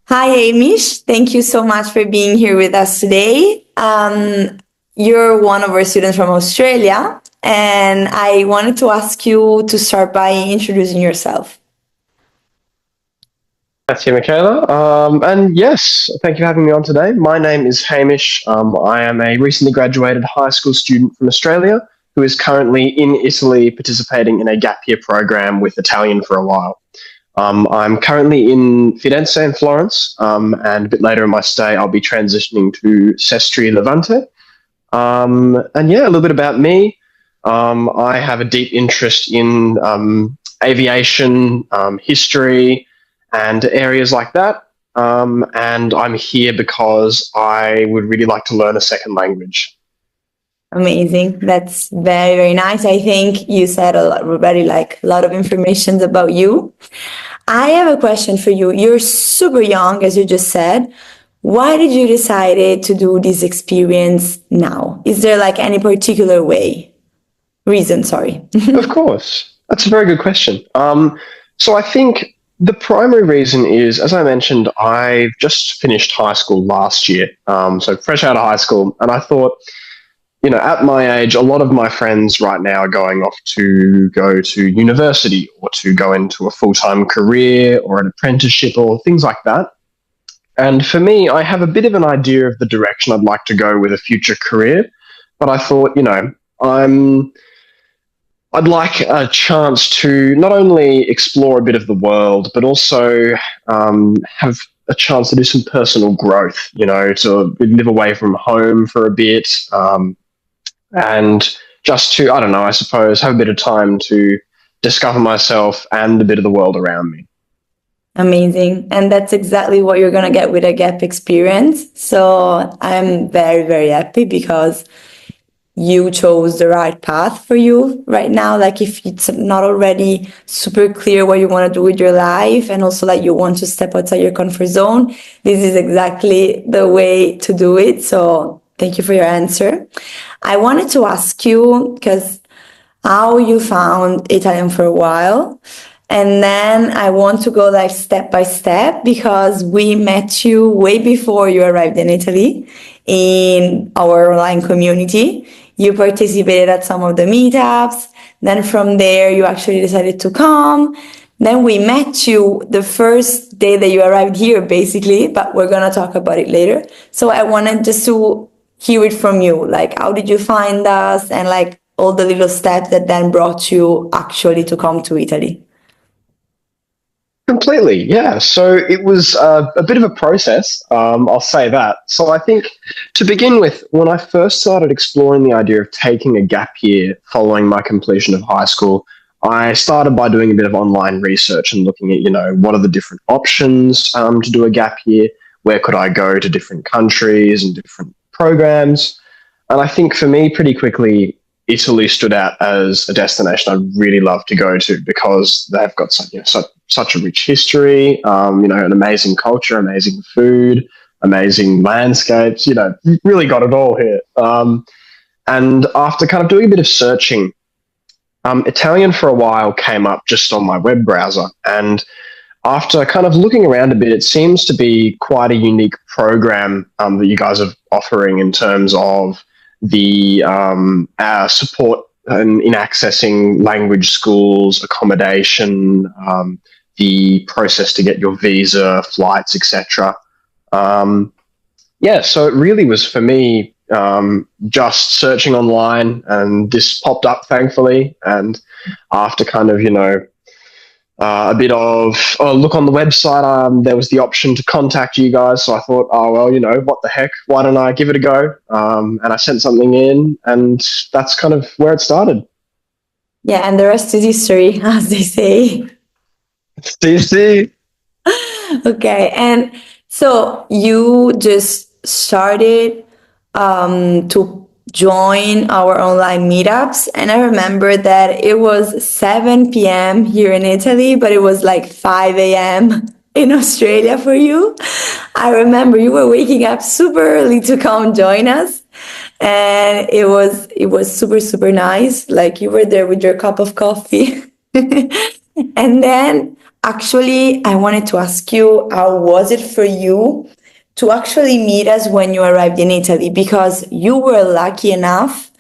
Hi, Hamish. Thank you so much for being here with us today. You're one of our students from Australia, and I wanted to ask you to start by introducing yourself. Thank you, Michaela. And yes, thank you for having me on today. My name is Hamish. I am a recently graduated high school student from Australia who is currently in Italy participating in a gap year program with Italian for a while. I'm currently in Firenze in Florence, and a bit later in my stay, I'll be transitioning to Sestri Levante. And yeah, a little bit about me. I have a deep interest in aviation, history, and areas like that. And I'm here because I would really like to learn a second language. Amazing. That's very, very nice. I think you said a lot, already like a lot of information about you. I have a question for you. You're super young, as you just said. Why did you decide to do this experience now? Is there like any particular reason, sorry? Of course, that's a very good question. So I think the primary reason is, as I mentioned, I've just finished high school last year, so fresh out of high school, and I thought, at my age, a lot of my friends right now are going off to go to university or to go into a full-time career or an apprenticeship or things like that. And for me, I have a bit of an idea of the direction I'd like to go with a future career, but I thought, I'm I'd like a chance to not only explore a bit of the world, but also have a chance to do some personal growth, to live away from home for a bit, and just to, I don't know, I suppose, have a bit of time to discover myself and a bit of the world around me. Amazing. And that's exactly what you're going to get with a gap experience. So I'm very, very happy because you chose the right path for you right now. Like if it's not already super clear what you want to do with your life and also like you want to step outside your comfort zone, this is exactly the way to do it. So thank you for your answer. I wanted to ask you because how you found Italian for a while. And then I want to go like step by step because we met you way before you arrived in Italy in our online community. You participated at some of the meetups. Then from there, you actually decided to come. Then we met you the first day that you arrived here, basically, but we're going to talk about it later. So I wanted just to hear it from you. Like, how did you find us? And like all the little steps that then brought you actually to come to Italy. Completely, yeah. So it was a bit of a process, I'll say that. So I think to begin with, when I first started exploring the idea of taking a gap year following my completion of high school, I started by doing a bit of online research and looking at, what are the different options to do a gap year? Where could I go to different countries and different programs? And I think for me, pretty quickly, Italy stood out as a destination I'd really love to go to because they've got such a rich history, an amazing culture, amazing food, amazing landscapes. You've really got it all here. And after kind of doing a bit of searching, Italian for a while came up just on my web browser. And after kind of looking around a bit, it seems to be quite a unique program that you guys are offering in terms of the support in accessing language schools, accommodation, the process to get your visa, flights, etc. So it really was for me just searching online, and this popped up, thankfully. And after kind of, a bit of look on the website, there was the option to contact you guys. So I thought, oh, well, what the heck? Why don't I give it a go? And I sent something in, and that's kind of where it started. Yeah, and the rest is history, as they say. See. Okay, and so you just started to join our online meetups, and I remember that it was 7 p.m. here in Italy, but it was like 5 a.m. in Australia for you. I remember you were waking up super early to come join us, and it was super super nice. Like you were there with your cup of coffee, and then actually, I wanted to ask you, how was it for you to actually meet us when you arrived in Italy? Because you were lucky enough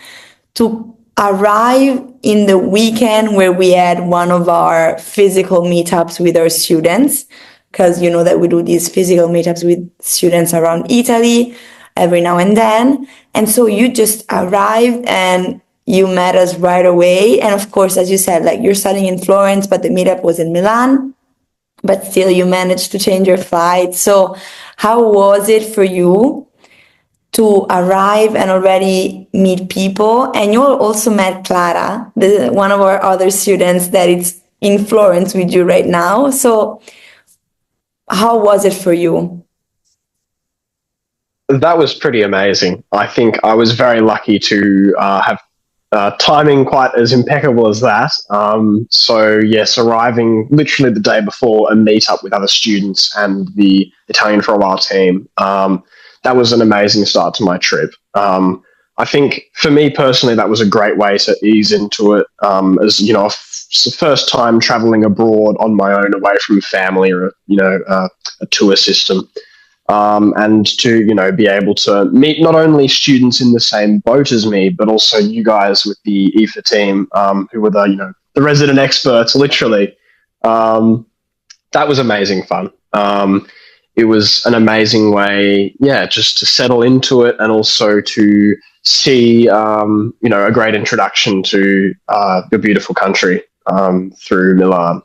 to arrive in the weekend where we had one of our physical meetups with our students, because you know that we do these physical meetups with students around Italy every now and then. And so you just arrived and you met us right away. And of course, as you said, like you're studying in Florence, but the meetup was in Milan, but still you managed to change your flight. So how was it for you to arrive and already meet people? And you also met Clara, one of our other students that is in Florence with you right now. So how was it for you? That was pretty amazing. I think I was very lucky to have timing quite as impeccable as that. So, yes, arriving literally the day before a meetup with other students and the Italian for a While team, that was an amazing start to my trip. I think for me personally, that was a great way to ease into it. As you know, first time traveling abroad on my own, away from family or a tour system. And to be able to meet not only students in the same boat as me, but also you guys with the IFA team, who were the resident experts, literally. That was amazing fun. It was an amazing way, just to settle into it, and also to see a great introduction to the beautiful country through Milan.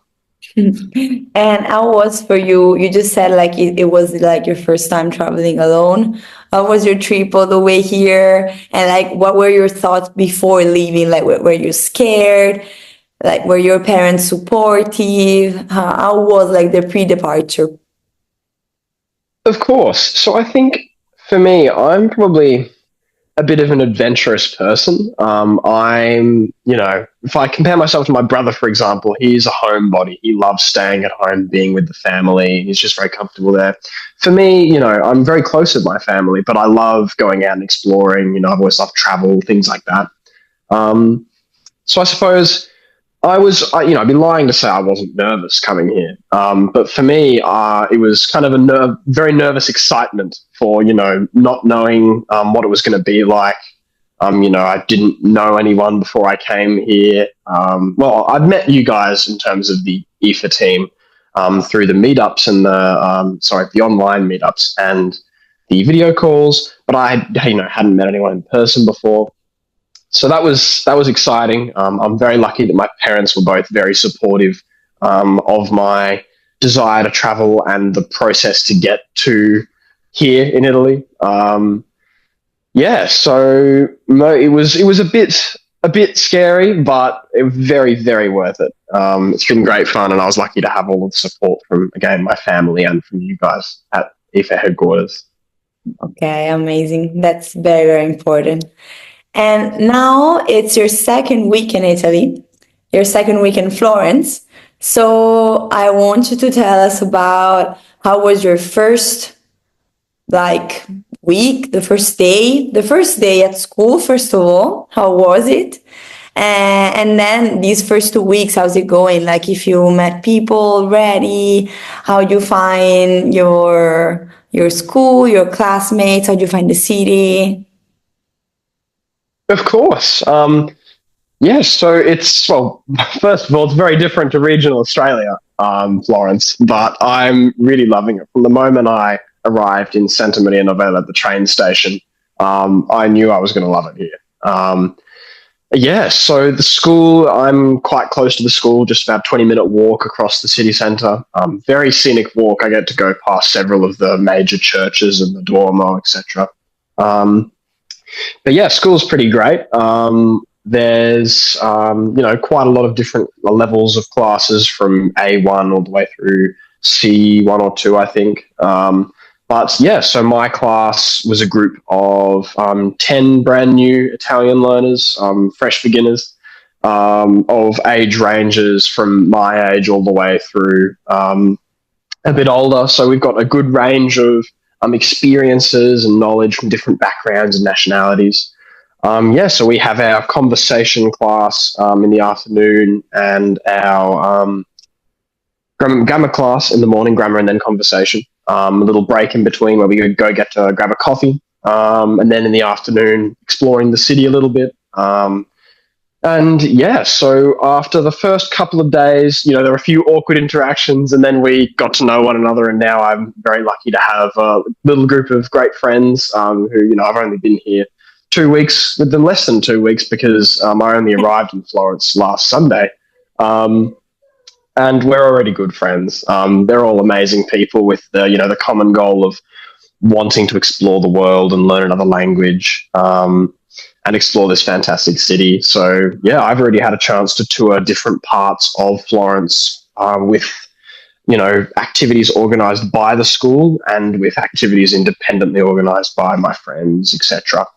And how was for you? You just said like it was like your first time traveling alone. How was your trip all the way here? And like, what were your thoughts before leaving? Like, were you scared? Like, were your parents supportive? How was like the pre-departure? Of course. So I think for me, I'm probably a bit of an adventurous person. If I compare myself to my brother, for example, he's a homebody. He loves staying at home, being with the family. He's just very comfortable there. For me, I'm very close with my family, but I love going out and exploring. I've always loved travel, things like that. So I suppose I'd be lying to say I wasn't nervous coming here. But for me, it was kind of a very nervous excitement for, not knowing what it was going to be like. I didn't know anyone before I came here. Well, I'd met you guys in terms of the IFA team through the meetups and the online meetups and the video calls, but I hadn't met anyone in person before. So that was exciting. I'm very lucky that my parents were both very supportive of my desire to travel and the process to get to here in Italy. So no, it was a bit scary, but it was very, very worth it. It's been great fun, and I was lucky to have all of the support from, again, my family and from you guys at IFA headquarters. Okay, amazing. That's very, very important. And now it's your second week in Italy, your second week in Florence. So I want you to tell us about how was your first like week, the first day at school, first of all, how was it? And then these first 2 weeks, how's it going? Like if you met people already, how you find your school, your classmates, how do you find the city? Of course. So first of all, it's very different to regional Australia, Florence, but I'm really loving it. From the moment I arrived in Santa Maria Novella at the train station, I knew I was going to love it here. So the school, I'm quite close to the school, just about 20-minute walk across the city centre. Very scenic walk. I get to go past several of the major churches and the Duomo, etc. School's pretty great. There's quite a lot of different levels of classes from A1 all the way through C1 or 2, I think. So my class was a group of 10 brand new Italian learners, fresh beginners, of age ranges from my age all the way through a bit older. So we've got a good range of experiences and knowledge from different backgrounds and nationalities. So we have our conversation class in the afternoon and our grammar class in the morning, grammar and then conversation. A little break in between where we could go get to grab a coffee. And then in the afternoon, exploring the city a little bit. And yeah, so after the first couple of days, there were a few awkward interactions, and then we got to know one another. And now I'm very lucky to have a little group of great friends who, I've only been here 2 weeks, with them less than 2 weeks, because I only arrived in Florence last Sunday. And we're already good friends. They're all amazing people with the common goal of wanting to explore the world and learn another language. And explore this fantastic city. So yeah, I've already had a chance to tour different parts of Florence with, activities organized by the school and with activities independently organized by my friends, etc.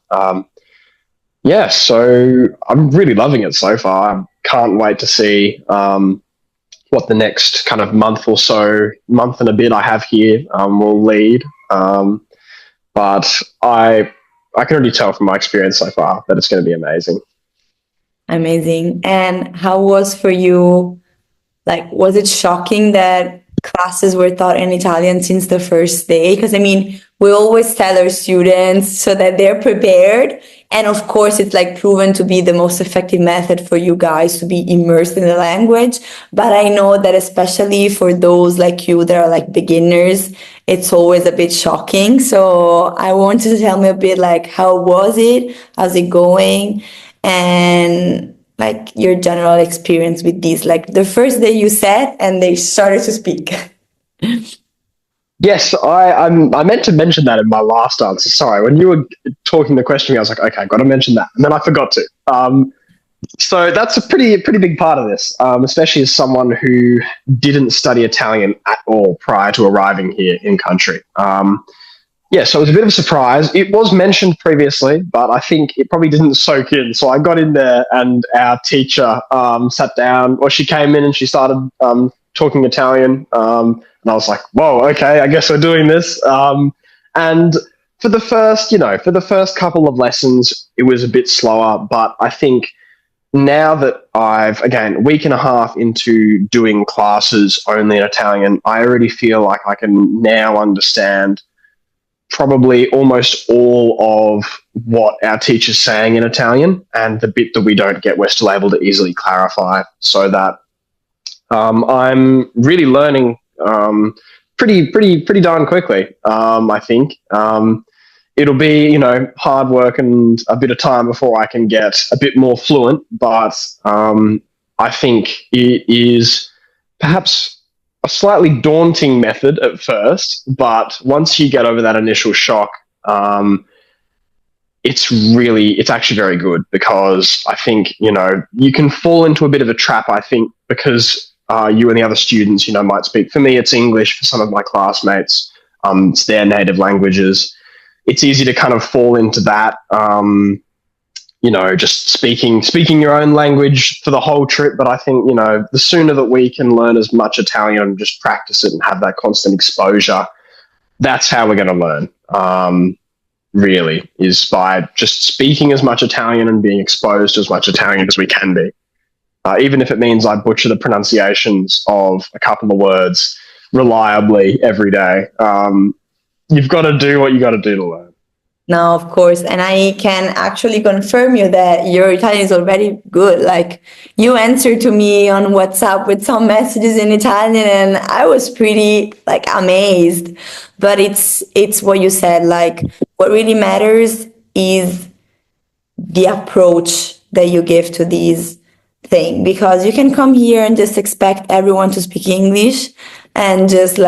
Yeah, so I'm really loving it so far. I can't wait to see what the next kind of month and a bit I have here will lead. But I can already tell from my experience so far that it's going to be amazing. Amazing. And how was for you, was it shocking that classes were taught in Italian since the first day? Because we always tell our students so that they're prepared. And of course, it's proven to be the most effective method for you guys to be immersed in the language. But I know that especially for those like you that are beginners, it's always a bit shocking. So I want you to tell me a bit how was it? How's it going? And your general experience with these, the first day you sat and they started to speak. Yes, I meant to mention that in my last answer. Sorry, when you were talking the question to me, I was like, okay, I've got to mention that. And then I forgot to. So that's a pretty big part of this, especially as someone who didn't study Italian at all prior to arriving here in country. So it was a bit of a surprise. It was mentioned previously, but I think it probably didn't soak in. So I got in there and our teacher sat down, or she came in and she started talking Italian. And I was like, whoa, okay, I guess we're doing this. And for the first couple of lessons, it was a bit slower, but I think now that I've, again, a week and a half into doing classes only in Italian, I already feel like I can now understand probably almost all of what our teacher's saying in Italian, and the bit that we don't get, we're still able to easily clarify, so that I'm really learning pretty darn quickly. I think it'll be hard work and a bit of time before I can get a bit more fluent, but I think it is perhaps a slightly daunting method at first, but once you get over that initial shock, it's actually very good, because I think, you can fall into a bit of a trap, I think, because you and the other students, might speak. For me, it's English. For some of my classmates, it's their native languages. It's easy to kind of fall into that, just speaking your own language for the whole trip. But I think, the sooner that we can learn as much Italian and just practice it and have that constant exposure, that's how we're going to learn, really, is by just speaking as much Italian and being exposed to as much Italian as we can be. Even if it means I butcher the pronunciations of a couple of words reliably every day. You've got to do what you got to do to learn. No, of course. And I can actually confirm you that your Italian is already good. You answered to me on WhatsApp with some messages in Italian and I was pretty amazed. But it's what you said, what really matters is the approach that you give to these things. Because you can come here and just expect everyone to speak English and just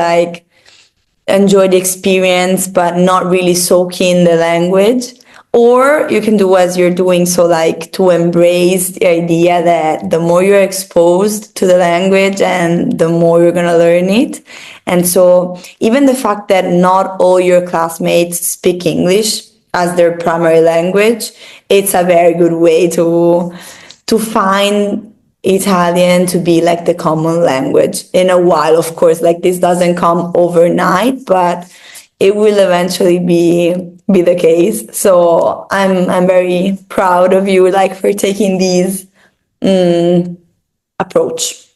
enjoy the experience, but not really soak in the language. Or you can do as you're doing, so to embrace the idea that the more you're exposed to the language and the more you're going to learn it. And so even the fact that not all your classmates speak English as their primary language, it's a very good way to find Italian to be the common language. In a while, of course, this doesn't come overnight, but it will eventually be the case. So I'm very proud of you for taking these approach.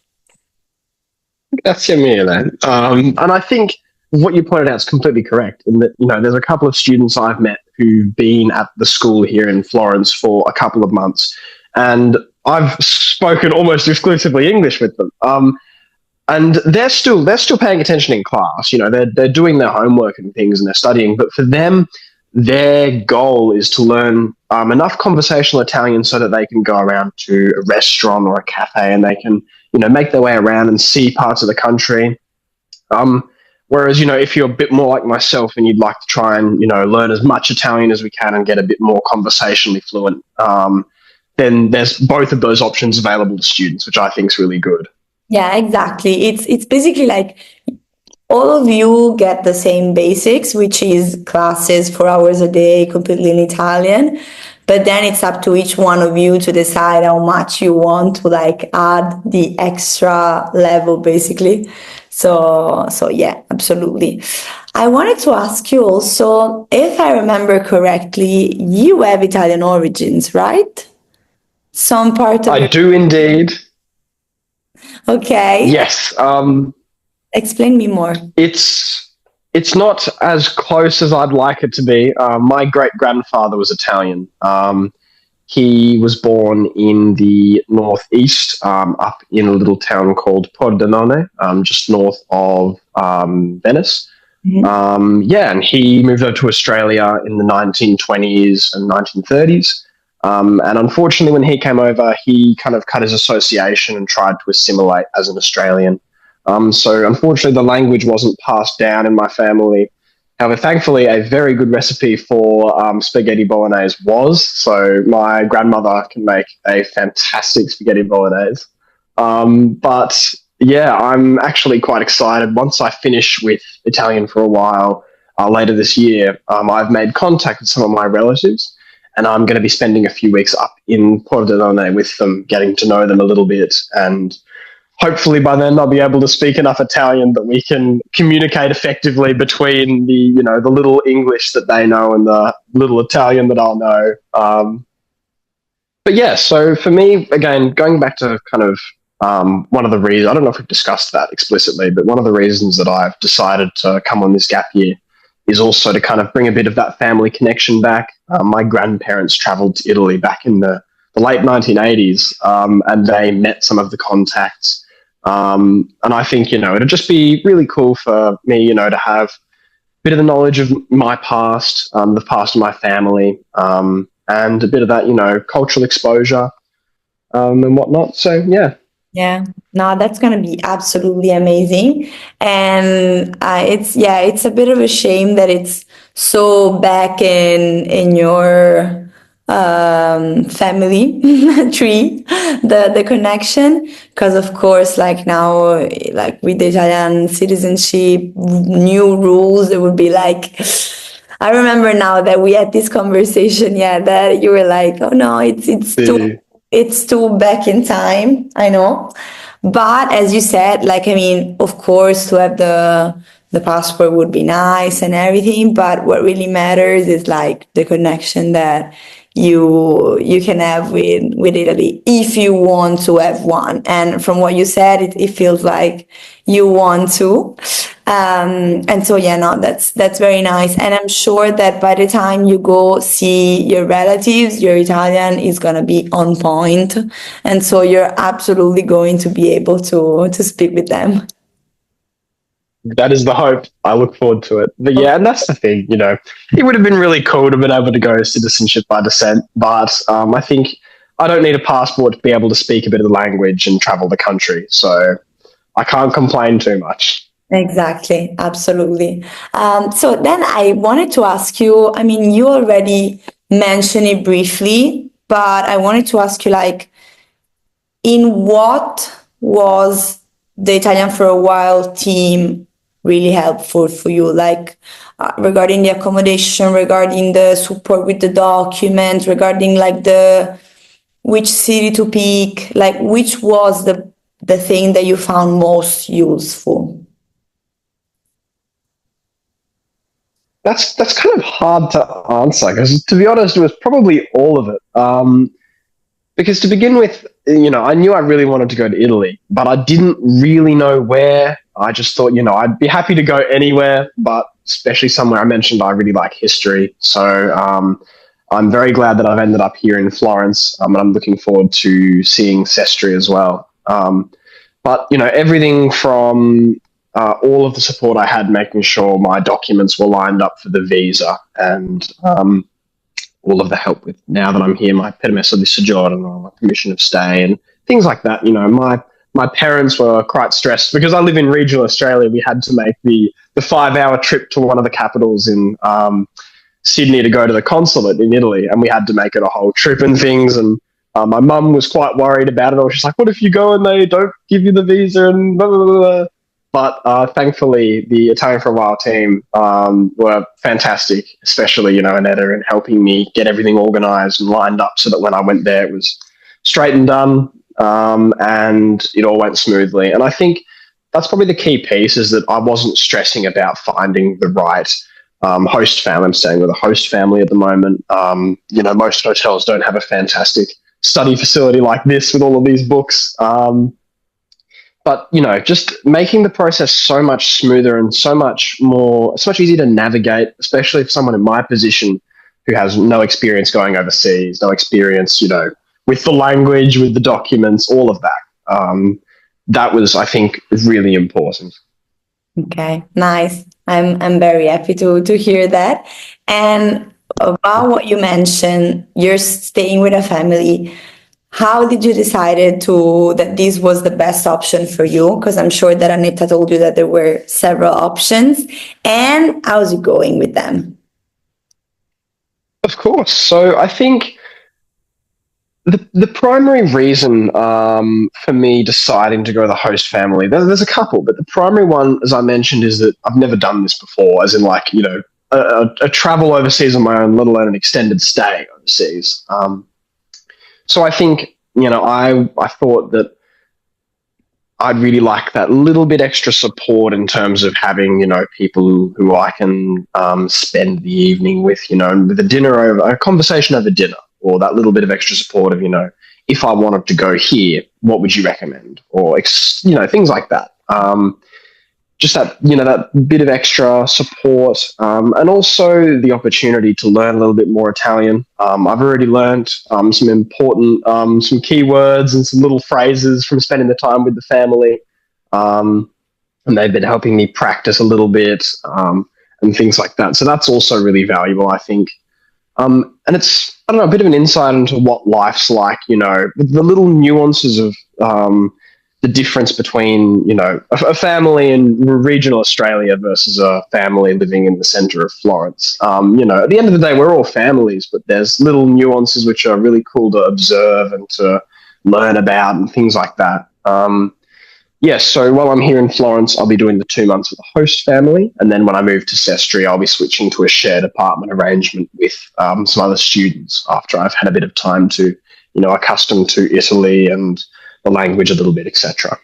Grazie mille. And I think what you pointed out is completely correct in that, there's a couple of students I've met who've been at the school here in Florence for a couple of months, and I've spoken almost exclusively English with them. And they're still paying attention in class. They're doing their homework and things, and they're studying. But for them, their goal is to learn enough conversational Italian so that they can go around to a restaurant or a cafe, and they can make their way around and see parts of the country. Whereas if you're a bit more like myself and you'd like to try and learn as much Italian as we can and get a bit more conversationally fluent, then there's both of those options available to students, which I think is really good. Yeah, exactly. It's basically like all of you get the same basics, which is classes 4 hours a day, completely in Italian. But then it's up to each one of you to decide how much you want to like add the extra level, basically. So yeah, absolutely. I wanted to ask you also, if I remember correctly, you have Italian origins, right? Some part of I your, do indeed. okay. Yes. Explain me more. It's not as close as I'd like it to be. My great grandfather was Italian. He was born in the northeast, up in a little town called Pordenone, just north of Venice. Mhm. Yeah, and he moved over to Australia in the 1920s and 1930s. And unfortunately, when he came over, he kind of cut his association and tried to assimilate as an Australian. So unfortunately, the language wasn't passed down in my family. However, thankfully, a very good recipe for spaghetti bolognese was. So my grandmother can make a fantastic spaghetti bolognese. But yeah, I'm actually quite excited. Once I finish with Italian for a while later this year, I've made contact with some of my relatives, and I'm going to be spending a few weeks up in Pordenone with them, getting to know them a little bit, and hopefully by then I'll be able to speak enough Italian that we can communicate effectively between the little English that they know and the little Italian that I'll know. But yeah, so for me, again, going back to kind of one of the reasons, I don't know if we've discussed that explicitly, but one of the reasons that I've decided to come on this gap year is also to kind of bring a bit of that family connection back. My grandparents traveled to Italy back in the late 1980s, and they met some of the contacts. And I think, it'd just be really cool for me, to have a bit of the knowledge of my past, the past of my family, and a bit of that, cultural exposure, and whatnot. So, yeah. Yeah, no, that's gonna be absolutely amazing. And it's a bit of a shame that it's so back in your family tree, the connection, because of course, like now, like with the Italian citizenship, new rules, it would be like. I remember now that we had this conversation, yeah, that you were like, "Oh no, it's too back in time." I know, but as you said, like I mean, of course, to have the passport would be nice and everything, but what really matters is like the connection that you can have with Italy if you want to have one. And from what you said, it feels like you want to. And so yeah, no, that's very nice. And I'm sure that by the time you go see your relatives, your Italian is gonna be on point, and so you're absolutely going to be able to speak with them. That is the hope. I look forward to it. But yeah, and that's the thing, it would have been really cool to have been able to go citizenship by descent, but I think I don't need a passport to be able to speak a bit of the language and travel the country. So I can't complain too much. Exactly, absolutely. So then I wanted to ask you, I mean, you already mentioned it briefly, but I wanted to ask you, like, in what was the Italian for a while team really helpful for you? Like, regarding the accommodation, regarding the support with the documents, regarding like the which city to pick, like which was the thing that you found most useful? That's kind of hard to answer because, to be honest, it was probably all of it. Because to begin with, I knew I really wanted to go to Italy, but I didn't really know where. I just thought, I'd be happy to go anywhere, but especially somewhere. I mentioned I really like history. So I'm very glad that I've ended up here in Florence, and I'm looking forward to seeing Sestri as well. But, everything from all of the support I had, making sure my documents were lined up for the visa, and all of the help with, now that I'm here, my permesso di soggiorno, my permission of stay, and things like that. My parents were quite stressed because I live in regional Australia. We had to make the 5-hour trip to one of the capitals in Sydney to go to the consulate in Italy, and we had to make it a whole trip and things. And my mum was quite worried about it all. She's like, "What if you go and they don't give you the visa?" And blah, blah, blah, blah. But thankfully, the Italian for a While team were fantastic, especially, Annetta, in helping me get everything organised and lined up so that when I went there, it was straight and done, and it all went smoothly. And I think that's probably the key piece, is that I wasn't stressing about finding the right host family. I'm staying with a host family at the moment. Most hotels don't have a fantastic study facility like this with all of these books. But, just making the process so much smoother and so much easier to navigate, especially for someone in my position who has no experience going overseas, no experience, with the language, with the documents, all of that. That was, I think, really important. Okay, nice. I'm very happy to hear that. And about what you mentioned, you're staying with a family. How did you decide that this was the best option for you? Because I'm sure that Anita told you that there were several options. And how's it going with them? Of course. So I think the primary reason for me deciding to go to the host family, there's a couple, but the primary one, as I mentioned, is that I've never done this before, as in a travel overseas on my own, let alone an extended stay overseas. So I think, I thought that I'd really like that little bit extra support in terms of having, people who I can spend the evening with, with a conversation over dinner, or that little bit of extra support of, if I wanted to go here, what would you recommend? Or, things like that. Just that, that bit of extra support, and also the opportunity to learn a little bit more Italian. I've already learned some important, some keywords and some little phrases from spending the time with the family. And they've been helping me practice a little bit, and things like that. So that's also really valuable, I think. And it's, I don't know, a bit of an insight into what life's like, the little nuances of the difference between, a family in regional Australia versus a family living in the centre of Florence. At the end of the day, we're all families, but there's little nuances which are really cool to observe and to learn about and things like that. Yes, so while I'm here in Florence, I'll be doing the 2 months with a host family. And then when I move to Sestri, I'll be switching to a shared apartment arrangement with some other students after I've had a bit of time to, accustom to Italy and the language a little bit, etc.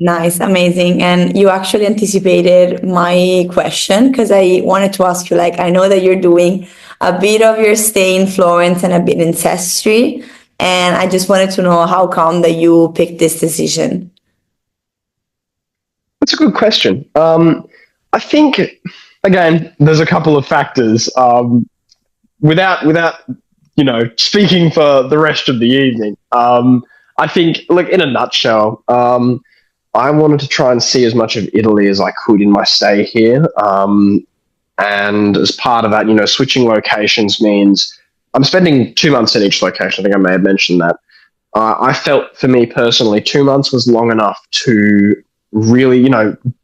Nice, amazing. And you actually anticipated my question, because I wanted to ask you, I know that you're doing a bit of your stay in Florence and a bit in Sestri. And I just wanted to know how come that you picked this decision. That's a good question. I think, again, there's a couple of factors. Without speaking for the rest of the evening, I think, in a nutshell, I wanted to try and see as much of Italy as I could in my stay here. And as part of that, switching locations means I'm spending 2 months in each location. I think I may have mentioned that. I felt, for me personally, 2 months was long enough to really,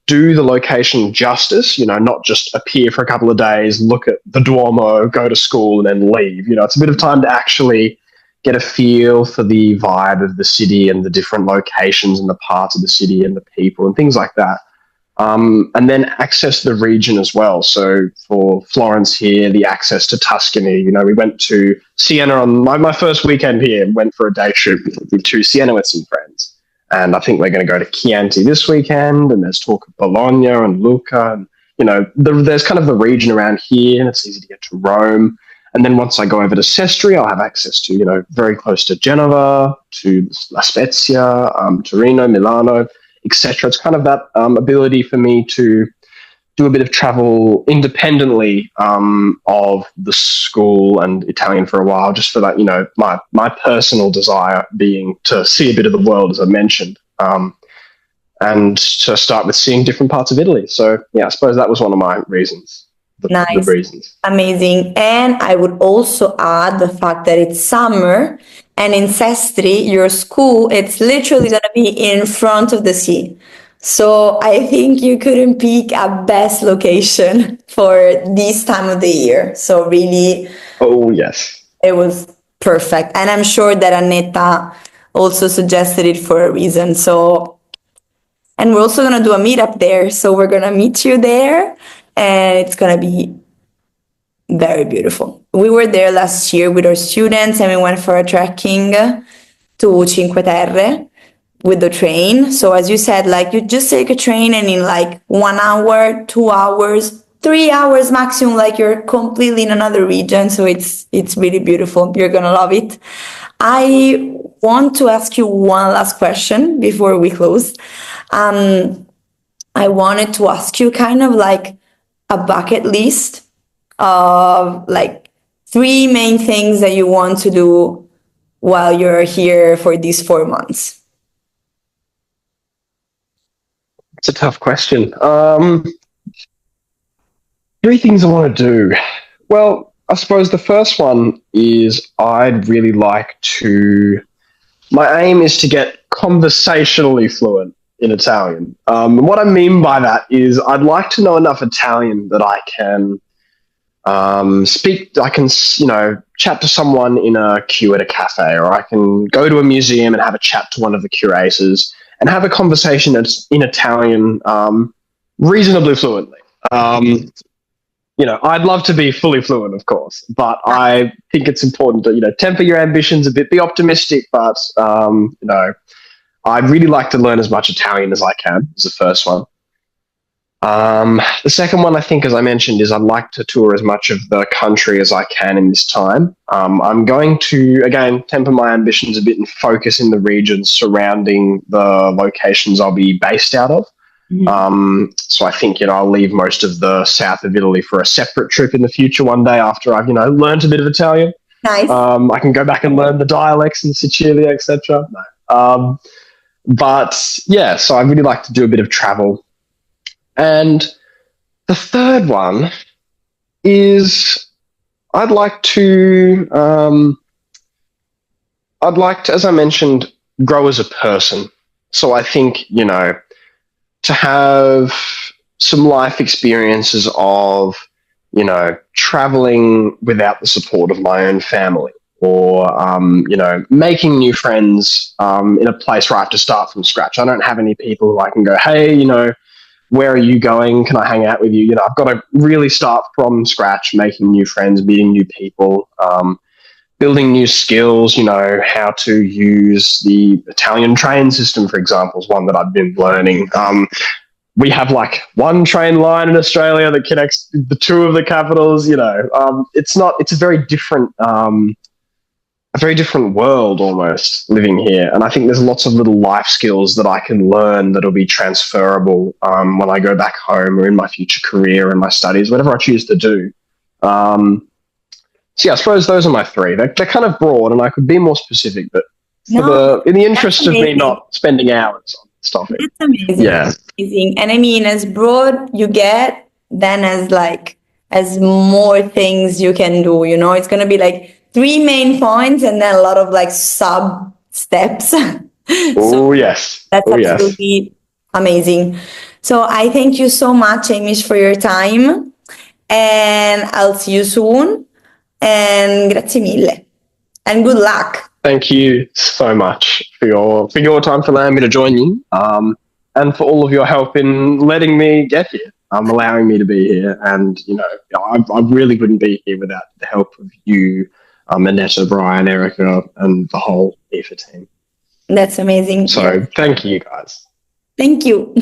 do the location justice, not just appear for a couple of days, look at the Duomo, go to school, and then leave. It's a bit of time to actually get a feel for the vibe of the city and the different locations and the parts of the city and the people and things like that. And then access the region as well. So for Florence here, the access to Tuscany, we went to Siena on my first weekend here, went for a day trip to Siena with some friends. And I think we're going to go to Chianti this weekend, and there's talk of Bologna and Lucca. And, there's kind of the region around here, and it's easy to get to Rome. And then once I go over to Sestri, I'll have access to, very close to Genova, to La Spezia, Torino, Milano, etc. It's kind of that ability for me to do a bit of travel independently of the school and Italian for a while, just for that, my personal desire being to see a bit of the world, as I mentioned, and to start with seeing different parts of Italy. So, yeah, I suppose that was one of my reasons. The Nice. reasons. Amazing. And I would also add the fact that it's summer and in Sestri, your school, it's literally going to be in front of the sea. So I think you couldn't pick a best location for this time of the year. So really, Oh, yes. it was perfect. And I'm sure that Annetta also suggested it for a reason. So, and we're also going to do a meetup there. So we're going to meet you there and it's going to be very beautiful. We were there last year with our students and we went for a trekking to Cinque Terre with the train. So as you said, like you just take a train and in like 1 hour, 2 hours, 3 hours maximum, like you're completely in another region. So it's really beautiful. You're gonna love it. I want to ask you one last question before we close. I wanted to ask you kind of like a bucket list of like 3 main things that you want to do while you're here for these 4 months. It's a tough question. 3 things I want to do. Well, I suppose the first one is I'd really like to. My aim is to get conversationally fluent in Italian. What I mean by that is I'd like to know enough Italian that I can speak. I can, chat to someone in a queue at a cafe, or I can go to a museum and have a chat to one of the curators and have a conversation that's in Italian reasonably fluently. I'd love to be fully fluent, of course, but I think it's important to, temper your ambitions a bit, be optimistic, but, I'd really like to learn as much Italian as I can, is the first one. The second one, I think, as I mentioned, is I'd like to tour as much of the country as I can in this time. I'm going to, again, temper my ambitions a bit and focus in the regions surrounding the locations I'll be based out of. So I think, I'll leave most of the south of Italy for a separate trip in the future one day after I've, learned a bit of Italian. Nice. I can go back and learn the dialects in Sicilia, etc. No. But yeah, so I'd really like to do a bit of travel. And the third one is I'd like to, as I mentioned, grow as a person. So I think, to have some life experiences of, traveling without the support of my own family, or, making new friends in a place where I have to start from scratch. I don't have any people who I can go, hey, where are you going? Can I hang out with you? I've got to really start from scratch, making new friends, meeting new people, building new skills, how to use the Italian train system, for example, is one that I've been learning. We have like one train line in Australia that connects the 2 of the capitals, it's a very different world almost living here. And I think there's lots of little life skills that I can learn that'll be transferable when I go back home or in my future career and my studies, whatever I choose to do. So yeah, I suppose those are my 3. They're kind of broad and I could be more specific, but in the interest of me not spending hours on this topic. That's amazing. Yeah. Amazing. And I mean, as broad you get, then as more things you can do, it's going to be like 3 main points and then a lot of like sub steps. Oh, yes. That's absolutely amazing. So I thank you so much, Hamish, for your time, and I'll see you soon. And grazie mille. And good luck. Thank you so much for your time, for allowing me to join you, and for all of your help in letting me get here, allowing me to be here. And, I really wouldn't be here without the help of you, Annetta, Brian, Erica, and the whole IFA team. That's amazing. So thank you, guys. Thank you.